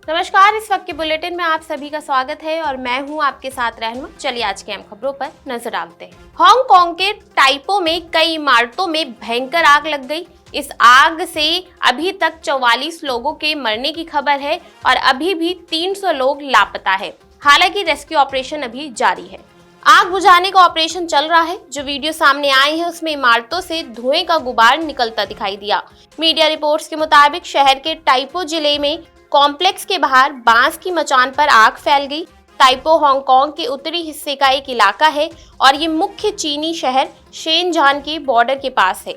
नमस्कार, इस वक्त के बुलेटिन में आप सभी का स्वागत है और मैं हूं आपके साथ रहनुमा। चलिए आज की अहम खबरों पर नजर डालते हैं। हांगकांग के टाइपो में कई इमारतों में भयंकर आग लग गई। इस आग से अभी तक 44 लोगों के मरने की खबर है और अभी भी 300 लोग लापता है। हालांकि रेस्क्यू ऑपरेशन अभी जारी है। आग बुझाने का ऑपरेशन चल रहा है। जो वीडियो सामने आए हैं उसमें इमारतों से धुएं का गुबार निकलता दिखाई दिया। मीडिया रिपोर्ट्स के मुताबिक शहर के टाइपो जिले में कॉम्प्लेक्स के बाहर बांस की मचान पर आग फैल गई। टाइपो हांगकांग के उत्तरी हिस्से का एक इलाका है और ये मुख्य चीनी शहर शेनजान के बॉर्डर के पास है।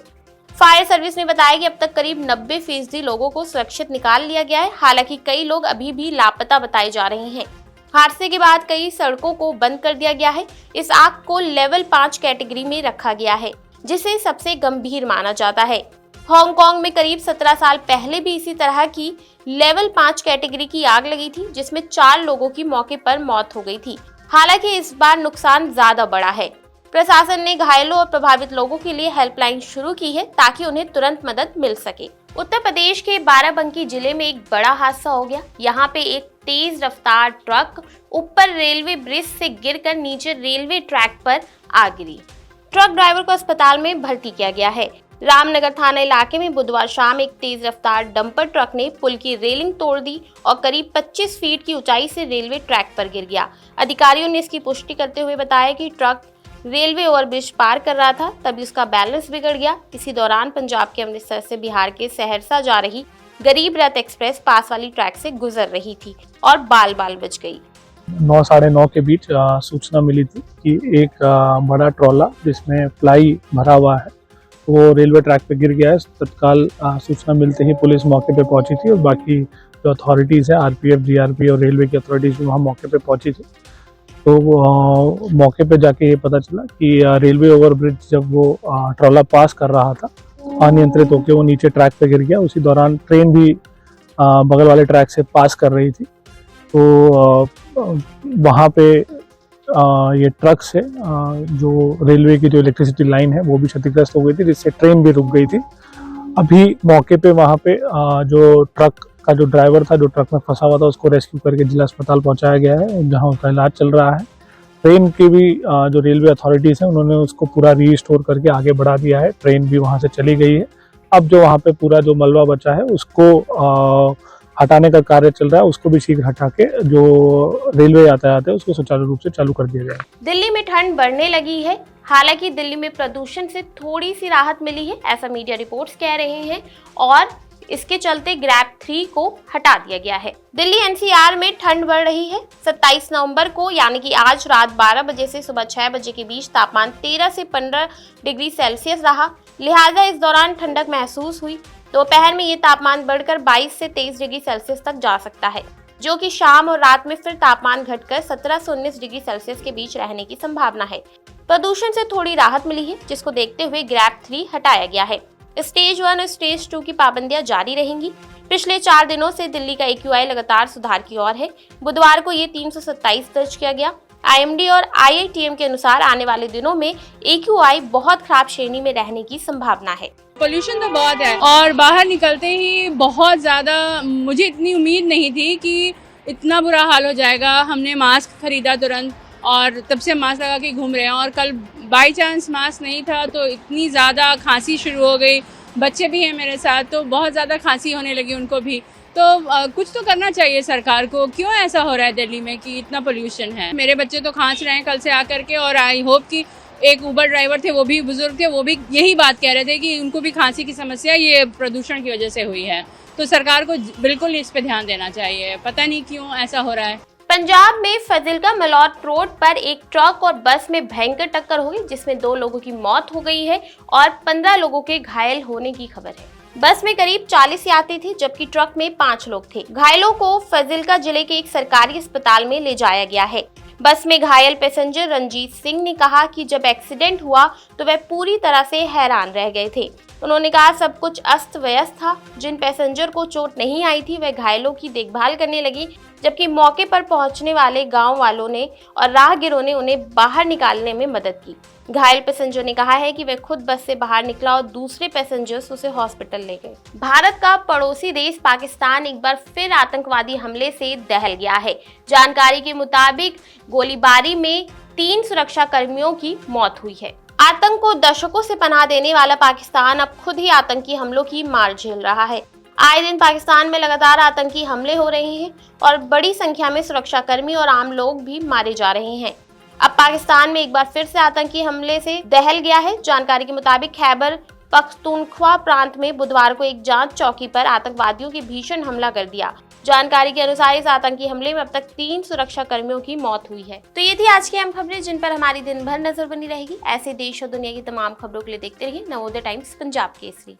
फायर सर्विस ने बताया कि अब तक करीब 90% लोगों को सुरक्षित निकाल लिया गया है। हालांकि कई लोग अभी भी लापता बताए जा रहे हैं। हादसे के बाद कई सड़कों को बंद कर दिया गया है। इस आग को लेवल 5 कैटेगरी में रखा गया है, जिसे सबसे गंभीर माना जाता है। हांगकांग में करीब 17 साल पहले भी इसी तरह की लेवल 5 कैटेगरी की आग लगी थी, जिसमें 4 लोगों की मौके पर मौत हो गई थी। हालांकि इस बार नुकसान ज्यादा बड़ा है। प्रशासन ने घायलों और प्रभावित लोगों के लिए हेल्पलाइन शुरू की है ताकि उन्हें तुरंत मदद मिल सके। उत्तर प्रदेश के बाराबंकी जिले में एक बड़ा हादसा हो गया। यहाँ पे एक तेज रफ्तार ट्रक ऊपर रेलवे ब्रिज से गिरकर नीचे रेलवे ट्रैक पर आ गिरी। ट्रक ड्राइवर को अस्पताल में भर्ती किया गया है। रामनगर थाना इलाके में बुधवार शाम एक तेज रफ्तार डंपर ट्रक ने पुल की रेलिंग तोड़ दी और करीब 25 फीट की ऊंचाई से रेलवे ट्रैक पर गिर गया। अधिकारियों ने इसकी पुष्टि करते हुए बताया कि ट्रक रेलवे ओवरब्रिज पार कर रहा था, तभी उसका बैलेंस बिगड़ गया। इसी दौरान पंजाब के अमृतसर से बिहार के सहरसा जा रही गरीब रथ एक्सप्रेस पास वाली ट्रैक से गुजर रही थी और बाल बाल बच गई। 9 साढ़े 9 के बीच सूचना मिली थी कि एक बड़ा ट्रॉला जिसमें प्लाई भरा हुआ है वो रेलवे ट्रैक पे गिर गया है। तत्काल सूचना मिलते ही पुलिस मौके पे पहुंची थी और बाकी जो अथॉरिटीज़ हैं आरपीएफ, जीआरपी और रेलवे की अथॉरिटीज़ भी वहाँ मौके पे पहुंची थी। तो मौके पे जाके ये पता चला कि रेलवे ओवरब्रिज जब वो ट्रॉला पास कर रहा था, अनियंत्रित होकर वो नीचे ट्रैक पे गिर गया। उसी दौरान ट्रेन भी बगल वाले ट्रैक से पास कर रही थी। तो वहाँ पे ये ट्रक से जो रेलवे की जो इलेक्ट्रिसिटी लाइन है वो भी क्षतिग्रस्त हो गई थी, जिससे ट्रेन भी रुक गई थी। अभी मौके पे वहाँ पे जो ट्रक का जो ड्राइवर था, जो ट्रक में फंसा हुआ था, उसको रेस्क्यू करके जिला अस्पताल पहुँचाया गया है, जहाँ उसका इलाज चल रहा है। ट्रेन की भी जो रेलवे अथॉरिटीज़ हैं उन्होंने उसको पूरा रीस्टोर करके आगे बढ़ा दिया है। ट्रेन भी वहाँ से चली गई है। अब जो वहाँ पे पूरा जो मलबा बचा है उसको हटाने का कार्य चल रहा है। उसको भी शीघ्र हटा के जो रेलवे यातायात है उसको सुचारू रूप से चालू कर दिया जाए। दिल्ली में ठंड बढ़ने लगी है। हालांकि दिल्ली में प्रदूषण से थोड़ी सी राहत मिली है, ऐसा मीडिया रिपोर्ट्स कह रहे हैं और इसके चलते ग्रैप 3 को हटा दिया गया है। दिल्ली एनसीआर में ठंड बढ़ रही है। 27 नवंबर को यानी कि आज रात 12 बजे से सुबह 6 बजे के बीच तापमान 13 से 15 डिग्री सेल्सियस रहा। लिहाजा इस दौरान ठंडक महसूस हुई। दोपहर में ये तापमान बढ़कर 22 से 23 डिग्री सेल्सियस तक जा सकता है, जो कि शाम और रात में फिर तापमान घटकर 17 से 19 डिग्री सेल्सियस के बीच रहने की संभावना है। प्रदूषण से थोड़ी राहत मिली है, जिसको देखते हुए ग्रैप 3 हटाया गया है। स्टेज 1 और स्टेज 2 की पाबंदियां जारी रहेंगी। पिछले 4 दिनों से दिल्ली का AQI लगातार सुधार की ओर है। बुधवार को ये 327 दर्ज किया गया। IMD और IITM के अनुसार आने वाले दिनों में AQI बहुत खराब श्रेणी में रहने की संभावना है। पोल्यूशन तो बहुत है और बाहर निकलते ही बहुत ज़्यादा, मुझे इतनी उम्मीद नहीं थी कि इतना बुरा हाल हो जाएगा। हमने मास्क खरीदा तुरंत और तब से मास्क लगा के घूम रहे हैं और कल बाई चांस मास्क नहीं था तो इतनी ज़्यादा खांसी शुरू हो गई। बच्चे भी हैं मेरे साथ तो बहुत ज़्यादा खांसी होने लगी उनको भी। तो कुछ तो करना चाहिए सरकार को। क्यों ऐसा हो रहा है दिल्ली में कि इतना पोल्यूशन है? मेरे बच्चे तो खांस रहे हैं कल से आकर के और आई होप कि एक उबर ड्राइवर थे, वो भी बुजुर्ग थे, वो भी यही बात कह रहे थे कि उनको भी खांसी की समस्या ये प्रदूषण की वजह से हुई है। तो सरकार को बिल्कुल इस पे ध्यान देना चाहिए। पता नहीं क्यों ऐसा हो रहा है। पंजाब में फाजिलका मलौट रोड पर एक ट्रक और बस में भयंकर टक्कर हुई, जिसमें 2 लोगों की मौत हो गई है और 15 लोगों के घायल होने की खबर है। बस में करीब 40 यात्री थे, जबकि ट्रक में 5 लोग थे। घायलों को फाजिलका जिले के एक सरकारी अस्पताल में ले जाया गया है। बस में घायल पैसेंजर रंजीत सिंह ने कहा कि जब एक्सीडेंट हुआ तो वह पूरी तरह से हैरान रह गए थे। उन्होंने कहा सब कुछ अस्त व्यस्त था। जिन पैसेंजर को चोट नहीं आई थी वह घायलों की देखभाल करने लगी, जबकि मौके पर पहुंचने वाले गांव वालों ने और राहगीरों ने उन्हें बाहर निकालने में मदद की। घायल पैसेंजर ने कहा है कि वह खुद बस से बाहर निकला और दूसरे पैसेंजर्स उसे हॉस्पिटल ले गए। भारत का पड़ोसी देश पाकिस्तान एक बार फिर आतंकवादी हमले से दहल गया है। जानकारी के मुताबिक गोलीबारी में 3 सुरक्षा कर्मियों की मौत हुई है। आतंक को दशकों से पनाह देने वाला पाकिस्तान अब खुद ही आतंकी हमलों की मार झेल रहा है। आए दिन पाकिस्तान में लगातार आतंकी हमले हो रहे हैं और बड़ी संख्या में सुरक्षाकर्मी और आम लोग भी मारे जा रहे हैं। अब पाकिस्तान में एक बार फिर से आतंकी हमले से दहल गया है। जानकारी के मुताबिक खैबर पख्तूनख्वा प्रांत में बुधवार को एक जांच चौकी पर आतंकवादियों की भीषण हमला कर दिया। जानकारी के अनुसार इस आतंकी हमले में अब तक 3 सुरक्षा कर्मियों की मौत हुई है। तो ये थी आज की अहम खबरें जिन पर हमारी दिन भर नजर बनी रहेगी। ऐसे देश और दुनिया की तमाम खबरों के लिए देखते रहिए नवोदय टाइम्स पंजाब केसरी।